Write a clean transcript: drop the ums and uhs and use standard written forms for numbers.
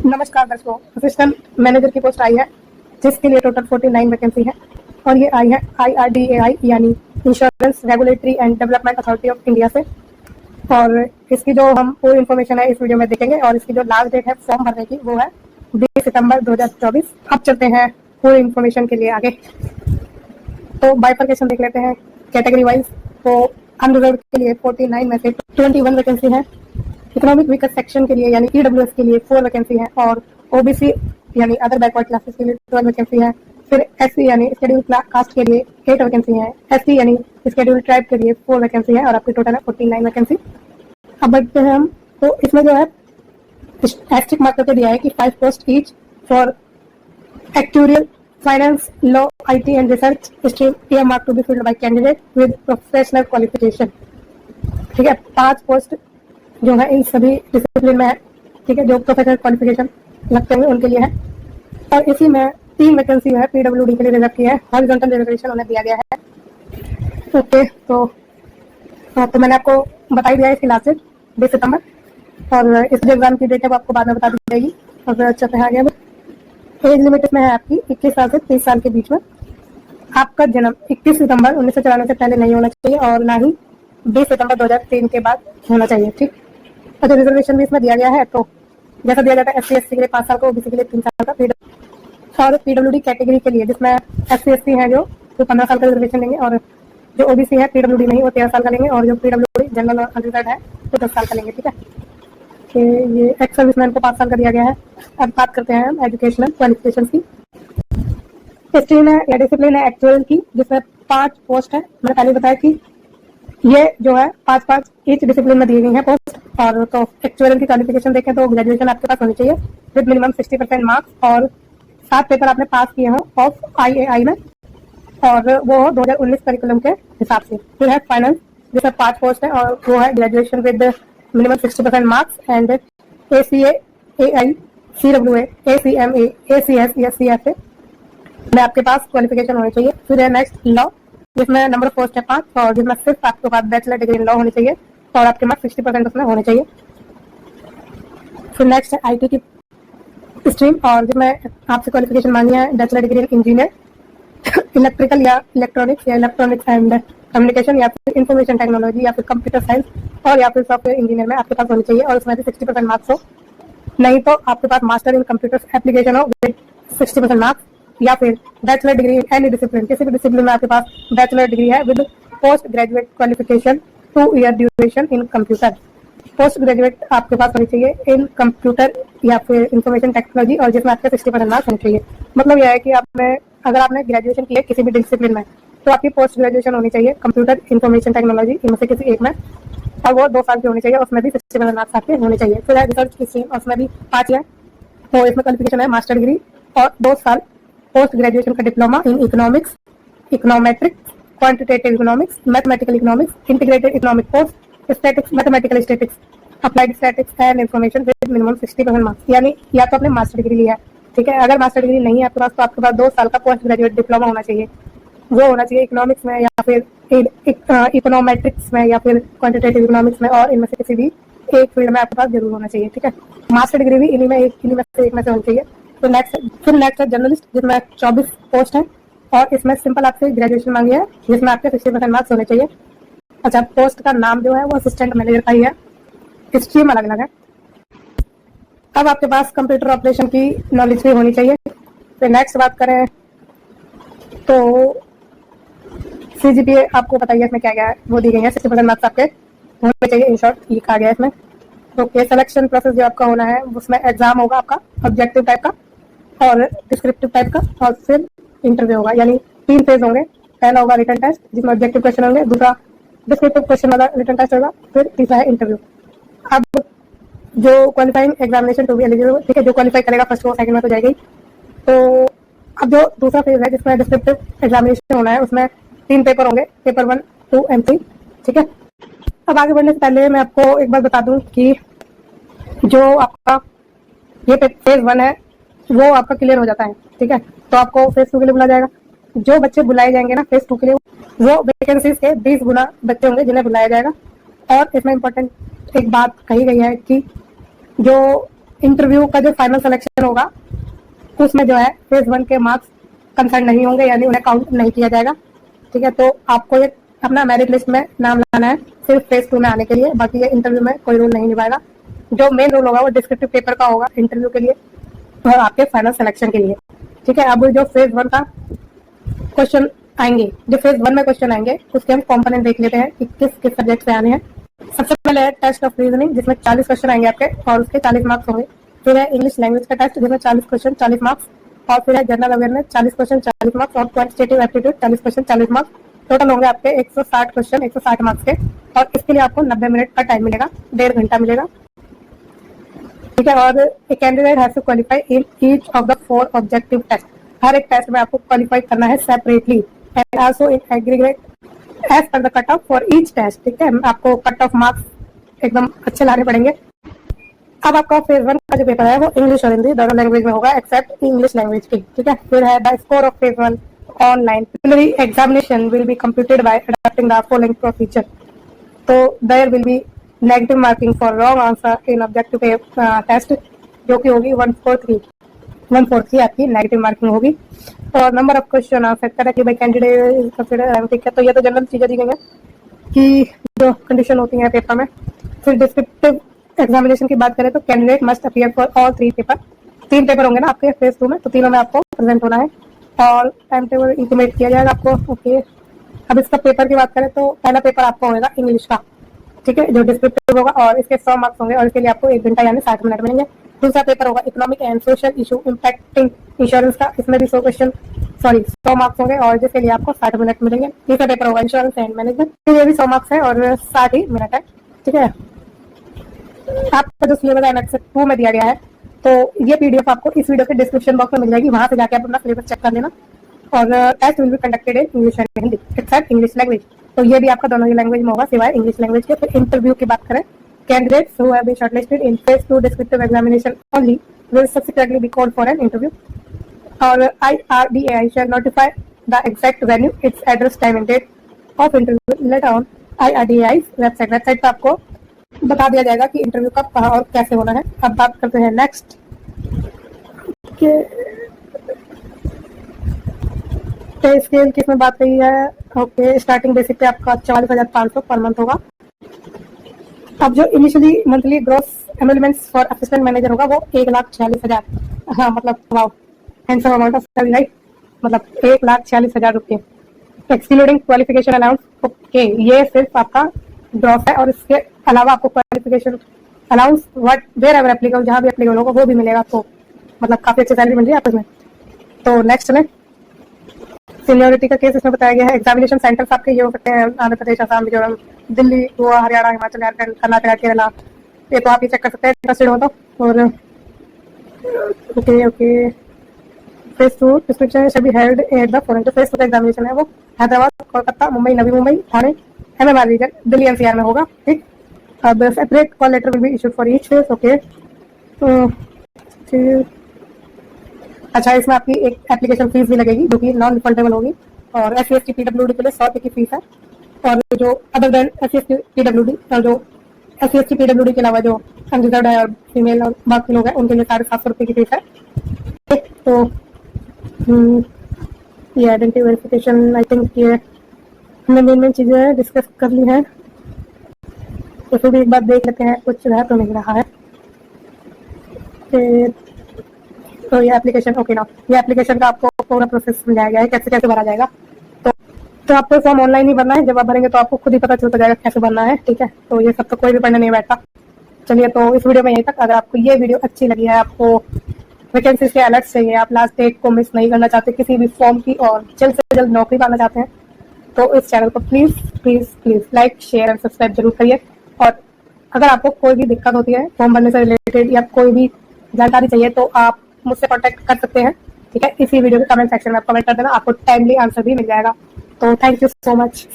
नमस्कार दर्शकों, assistant manager की पोस्ट आई है जिसके लिए टोटल 49 वैकेंसी है और ये आई है IRDAI यानी insurance regulatory and development authority of India से। और इसकी जो हम पूरी इन्फॉर्मेशन है इस वीडियो में देखेंगे और इसकी जो लास्ट डेट है फॉर्म भरने की वो है 20 सितंबर 2024। अब चलते हैं पूरी इन्फॉर्मेशन के लिए आगे। तो बाइफर्केशन देख लेते हैं कैटेगरी वाइज। तो अनरिजर्व के लिए 49 में से 21 वैकेंसी है। इकोनॉमिक वीकर सेक्शन के लिए यानी EWS के लिए 4 वैकेंसी है और OBC यानी अदर बैकवर्ड क्लासेस के लिए 12 वैकेंसी है। फिर SC यानी शेड्यूल कास्ट के लिए 8 वैकेंसी है। ST यानी शेड्यूल ट्राइब के लिए 4 वैकेंसी है और आपकी टोटल है 49 वैकेंसी। अब बढ़ते हैं हम। तो इसमें जो है एस्ट्रिक मार्क करके दिया है कि 5 post each for actuarial finance law IT and research stream earmarked to be filled by candidate with professional qualification. ठीक है, 5 पोस्ट जो है इन सभी डिसिप्लिन में है। ठीक है, जो प्रोफेशनल क्वालिफिकेशन लगते हैं उनके लिए है। और इसी में 3 वैकेंसी है PWD के लिए रिजर्व की है। हॉरिजॉन्टल रिजर्वेशन उन्हें दिया गया है। ओके, तो मैंने आपको बता ही दिया है इसकी लास्ट डेट 20 सितंबर और इस एग्जाम की डेट है वो आपको बाद में बता दी जाएगी। और चलते हैं आगे। एज लिमिट में है आपकी 21 साल से 30 साल के बीच में। आपका जन्म 21 सितंबर 1994 से पहले नहीं होना चाहिए और ना ही 20 सितंबर 2003 के बाद होना चाहिए। ठीक, और जो रिजर्वेशन भी इसमें दिया गया है तो जैसा दिया जाता है SC/ST के लिए 5 साल का, OBC के लिए 3 साल का। और PWD कैटेगरी के लिए जिसमें SC/ST है जो 15 साल का रिजर्वेशन लेंगे और जो OBC है PWD नहीं वो 13 साल का लेंगे और जो PWD जनरल और अनरिजर्व है वो 10 साल का लेंगे। ठीक है, कि ये एक्स सर्विसमैन को 5 साल का दिया गया है। अब बात करते हैं हम एजुकेशनल क्वालिफिकेशन की। स्ट्रीम है या डिसिप्लिन है एक्चुअल की जिसमें 5 पोस्ट है। मैंने पहले बताया कि ये जो है 5-5 ईच डिसिप्लिन में दी गई है पोस्ट। और तो एक्चुअल की क्वालिफिकेशन देखें तो ग्रेजुएशन आपके पास होनी चाहिए विद मिनिमम 60% मार्क्स और 7 पेपर आपने पास किए हो ऑफ IAI में और वो 2019 करिकुलम के हिसाब से। फिर है फाइनेंस जिसमें 5 पोस्ट है और वो है graduation with minimum 60% marks and ACA AI CWA ACMA ACS या CFA में आपके पास क्वालिफिकेशन होनी चाहिए। फिर है नेक्स्ट लॉ जिसमें नंबर ऑफ पोस्ट है 5 और जिसमें सिर्फ आपके पास बैचलर डिग्री इन लॉ होनी चाहिए और आपके पास 60% उसमें होने चाहिए। फिर नेक्स्ट है IT की स्ट्रीम और जिसमें आपसे क्वालिफिकेशन मांगी है bachelor degree in engineer electrical या इलेक्ट्रॉनिक्स एंड कम्युनिकेशन या फिर इंफॉर्मेशन टेक्नोलॉजी या फिर कंप्यूटर साइंस और या फिर सॉफ्टवेयर इंजीनियर में आपके पास होनी चाहिए और उसमें भी 60% मार्क्स हो। नहीं तो आपके पास मास्टर इन कंप्यूटर एप्लीकेशन हो विद 60% मार्क्स या फिर bachelor degree in any discipline, किसी भी डिसिप्लिन में आपके पास बैचलर डिग्री है with post graduate qualification 2 year duration in computer. Post graduate आपके पास होनी चाहिए इन कंप्यूटर या फिर इंफॉर्मेशन टेक्नोलॉजी और जिसमें आपके 60% मार्क्स होने चाहिए। मतलब यह है कि अगर आपने ग्रेजुएशन की है किसी भी डिसिप्लिन में तो आपकी पोस्ट ग्रेजुएशन होनी चाहिए कंप्यूटर इंफॉर्मेशन टेक्नोलॉजी इनमें से किसी एक में और वो 2 साल की होनी चाहिए, उसमें भी 60% मार्क्स आपके होने चाहिए। फिर है रिसर्च की स्ट्रीम, उसमें भी 5 है तो इसमें क्वालिफिकेशन है मास्टर डिग्री और 2 साल पोस्ट ग्रेजुएशन का diploma in economics, econometrics, quantitative economics, mathematical economics, integrated economic course, statics, mathematical statics, applied statics and information with minimum 60% marks. यानी या तो आपने मास्टर डिग्री लिया है, ठीक है, अगर मास्टर डिग्री नहीं है आपके पास तो आपके पास 2 साल का पोस्ट ग्रेजुएट डिप्लोमा होना चाहिए। वो होना चाहिए इकोनॉमिक्स में या फिर इकोनॉमेट्रिक्स में या फिर क्वांटिटेटिव इकोनॉमिक्स में और इनमें से किसी भी एक फील्ड में आपके पास जरूर होना चाहिए। ठीक है, मास्टर डिग्री भी इन्हीं में से एक में से होनी चाहिए। तो नेक्स्ट है जर्नलिस्ट जिसमें 24 पोस्ट है और इसमें सिंपल आपसे ग्रेजुएशन मांगी है जिसमें आपके 60% मार्क्स होने चाहिए। अच्छा, पोस्ट का नाम जो है वो असिस्टेंट मैनेजर का ही है, स्ट्रीम अलग अलग है। अब आपके पास कंप्यूटर ऑपरेशन की नॉलेज भी होनी चाहिए। फिर नेक्स्ट बात करें तो CGPA आपको पता ही है इसमें क्या क्या है, वो दी गई है 60% मार्क्स आपके होने चाहिए। इन शॉर्ट ये कहा गया है इसमें। तो सिलेक्शन प्रोसेस जो आपका होना है उसमें एग्जाम होगा आपका ऑब्जेक्टिव टाइप का और डिस्क्रिप्टिव टाइप का और फिर इंटरव्यू होगा। यानी 3 फेज होंगे। पहला होगा रिटन टेस्ट जिसमें ऑब्जेक्टिव क्वेश्चन होंगे, दूसरा डिस्क्रिप्टिव क्वेश्चन वाला रिटन टेस्ट होगा, फिर तीसरा है इंटरव्यू। अब जो qualifying examination to be eligible, ठीक है, जो क्वालिफाई करेगा फर्स्ट और सेकंड में तो जाएगी। तो अब जो दूसरा फेज है जिसमें डिस्क्रिप्टिव एग्जामिनेशन होना है उसमें 3 पेपर होंगे, पेपर 1, 2 एंड 3। ठीक है, अब आगे बढ़ने से पहले मैं आपको एक बात बता दूं कि जो आपका ये फेज 1 है वो आपका क्लियर हो जाता है। ठीक है, तो आपको फेज 2 के लिए बुलाया जाएगा। जो बच्चे बुलाए जाएंगे ना फेज 2 के लिए वो वैकेंसीज के 20 गुना बच्चे होंगे जिन्हें बुलाया जाएगा। और इसमें इम्पोर्टेंट एक बात कही गई है कि जो इंटरव्यू का जो फाइनल सिलेक्शन होगा उसमें जो है फेज 1 के मार्क्स कंसर्न नहीं होंगे, यानी उन्हें काउंट नहीं किया जाएगा। ठीक है, तो आपको ये अपना मेरिट लिस्ट में नाम लाना है सिर्फ फेज 2 में आने के लिए, बाकी ये इंटरव्यू में कोई रोल नहीं निभाएगा। जो मेन रोल होगा वो डिस्क्रिप्टिव पेपर का होगा इंटरव्यू के लिए और आपके फाइनल सिलेक्शन के लिए। ठीक है, अब जो फेज 1 का क्वेश्चन आएंगे, जो फेज 1 में क्वेश्चन आएंगे उसके हम कॉम्पोनेंट देख लेते हैं कि किस किस सब्जेक्ट से आने हैं। सबसे पहले है टेस्ट ऑफ रीजनिंग, जिसमें 40 क्वेश्चन आएंगे आपके और उसके 40 मार्क्स होंगे। फिर है इंग्लिश लैंग्वेज का टेस्ट, जिसमें 40 क्वेश्चन 40 मार्क्स, और फिर है जनरल अवेयरनेस 40 क्वेश्चन 40 मार्क्स, और quantitative aptitude 40 question 40 marks. Total होंगे आपके 160 क्वेश्चन 160 मार्क्स के, और इसके लिए आपको 90 मिनट का टाइम मिलेगा, 1.5 घंटा मिलेगा। ठीक है, और a candidate has to qualify in each of the 4 objective test. हर एक टेस्ट में आपको क्वालिफाई करना है separately and also in aggregate as per the cut off for each test. ठीक है, आपको कट ऑफ मार्क्स एकदम अच्छे लाने पड़ेंगे। अब आपका फेज 1 का जो पेपर है वो इंग्लिश और हिंदी दोनों लैंग्वेज में होगा एक्सेप्ट इंग्लिश लैंग्वेज की। ठीक है, फिर है the score of phase 1 online preliminary examination will be computed by adopting the following procedure. तो there will be negative marking for wrong answer in objective test, जो कि होगी 143 आपकी नेगेटिव मार्किंग होगी। और नंबर ऑफ क्वेश्चन आंसर करें कि भाई कैंडिडेट कंसीडर। ठीक है, तो ये तो जनरल चीजें दी गई हैं कि जो कंडीशन होती है पेपर में। फिर डिस्क्रिप्टिव एग्जामिनेशन की बात करें तो candidate must appear for all 3 paper. 3 paper होंगे ना आपके फेज 2 में, तो तीनों में आपको प्रेजेंट होना है और टाइम टेबल इंटीमेट किया जाएगा आपको। ओके, अब इसका पेपर की बात करें तो पहला पेपर आपका होगा इंग्लिश का। ठीक है, जो डिस्क्रिप्टिव होगा और इसके 100 मार्क्स होंगे और इसके लिए आपको 1 घंटा यानी 60 मिनट मिलेंगे। दूसरा पेपर होगा economic and social issue impacting insurance का, इसमें भी 100 मार्क्स होंगे और जिसके लिए आपको 60 मिनट मिलेंगे। तीसरा पेपर होगा इंश्योरेंस एंड मैनेजमेंट, ये भी 100 मार्क्स है और 60 ही मिनट है। ठीक है, आपका जो सिलेबस है एनेक्स 2 में दिया गया है, तो ये पीडीएफ आपको इस वीडियो के डिस्क्रिप्शन बॉक्स में मिल जाएगी, वहां से जाके आप अपना सिलेबस चेक कर लेना। और test will be conducted in English and Hindi except English language, तो ये भी आपका दोनों ही लैंग्वेज में होगा सिवाय इंग्लिश लैंग्वेज के। फिर इंटरव्यू की बात करें, candidates who have been shortlisted in phase 2 descriptive examination only will subsequently be called for an interview और IRDAI shall notify the exact venue, its address, time and date of interview later on IRDAI website पे आपको बता दिया जाएगा कि interview कब कहाँ और कैसे होना है। अब बात करते हैं नेक्स्ट के पे स्केल की, इसमें बात कही है। ओके, स्टार्टिंग बेसिक पे आपका 44,500 पर मंथ होगा। अब जो initially monthly gross enrolments for assistant manager होगा वो 1,46,000, हाँ मतलब wow handsome amount of salary, right, मतलब 1,46,000 रुपये एक्सक्लूडिंग क्वालिफिकेशन अलाउंस। ओके, ये सिर्फ आपका ग्रॉस है और इसके अलावा आपको qualification allowance what wherever applicable, जहाँ भी एप्लीकेबल होगा वो भी मिलेगा, तो मतलब काफी अच्छी सैलरी मिल रही है आपस में। तो नेक्स्ट में सीनियोरिटी का केस इसमें बताया गया है। एग्जामिनेशन सेंटर्स आपके ये हो सकते हैं आंध्र प्रदेश, असम, मिजोरम, दिल्ली, गोवा, हरियाणा, हिमाचल, झारखंड, कर्नाटक, केरला, ये तो आप ही चेक कर सकते हैं इंटरेस्टेड हो तो। और okay phase 2 description shall be held at the following, phase 2 का एग्जामिनेशन है वो Hyderabad, Kolkata, Mumbai, Navi Mumbai, Thane, MMR region, Delhi NCR में होगा। ठीक, अब separate call letter will be issued for each phase. Okay, अच्छा, इसमें आपकी एक एप्लीकेशन फीस भी लगेगी जो कि नॉन रिफंडेबल होगी और SC/ST PWD के लिए 100 रुपये की फीस है। और जो अदर देन SC/ST PWD और जो SC/ST PWD के अलावा जो अनरिजर्व्ड है और फीमेल और बाकी लोग हैं उनके लिए 750 रुपये की फीस है। तो ये आइडेंटिटी वेरिफिकेशन आई थिंक ये हमने मेन चीजें डिस्कस कर ली हैं, तो फिर भी एक बार देख लेते हैं कुछ रह तो नहीं रहा है। तो ये एप्लीकेशन ओके ना, ये एप्लीकेशन का आपको पूरा प्रोसेस समझाया गया है कैसे कैसे भरा जाएगा। तो आपको फॉर्म ऑनलाइन ही भरना है, जब आप भरेंगे तो आपको खुद ही पता चलता जाएगा कैसे भरना है। ठीक है, तो ये सब तो कोई भी पढ़ने नहीं बैठता। चलिए, तो इस वीडियो में यहीं तक। अगर आपको ये वीडियो अच्छी लगी है, आपको वैकेंसी के अलर्ट चाहिए, आप लास्ट डेट को मिस नहीं करना चाहते किसी भी फॉर्म की और जल्द से जल्द नौकरी पाना चाहते हैं, तो इस चैनल को please please please like, share और सब्सक्राइब जरूर करिए। और अगर आपको कोई भी दिक्कत होती है फॉर्म भरने से रिलेटेड या कोई भी जानकारी चाहिए तो आप मुझसे कांटेक्ट कर सकते हैं। ठीक है, इसी वीडियो के कमेंट सेक्शन में आप कमेंट कर देना, आपको टाइमली आंसर भी मिल जाएगा। तो थैंक यू सो मच।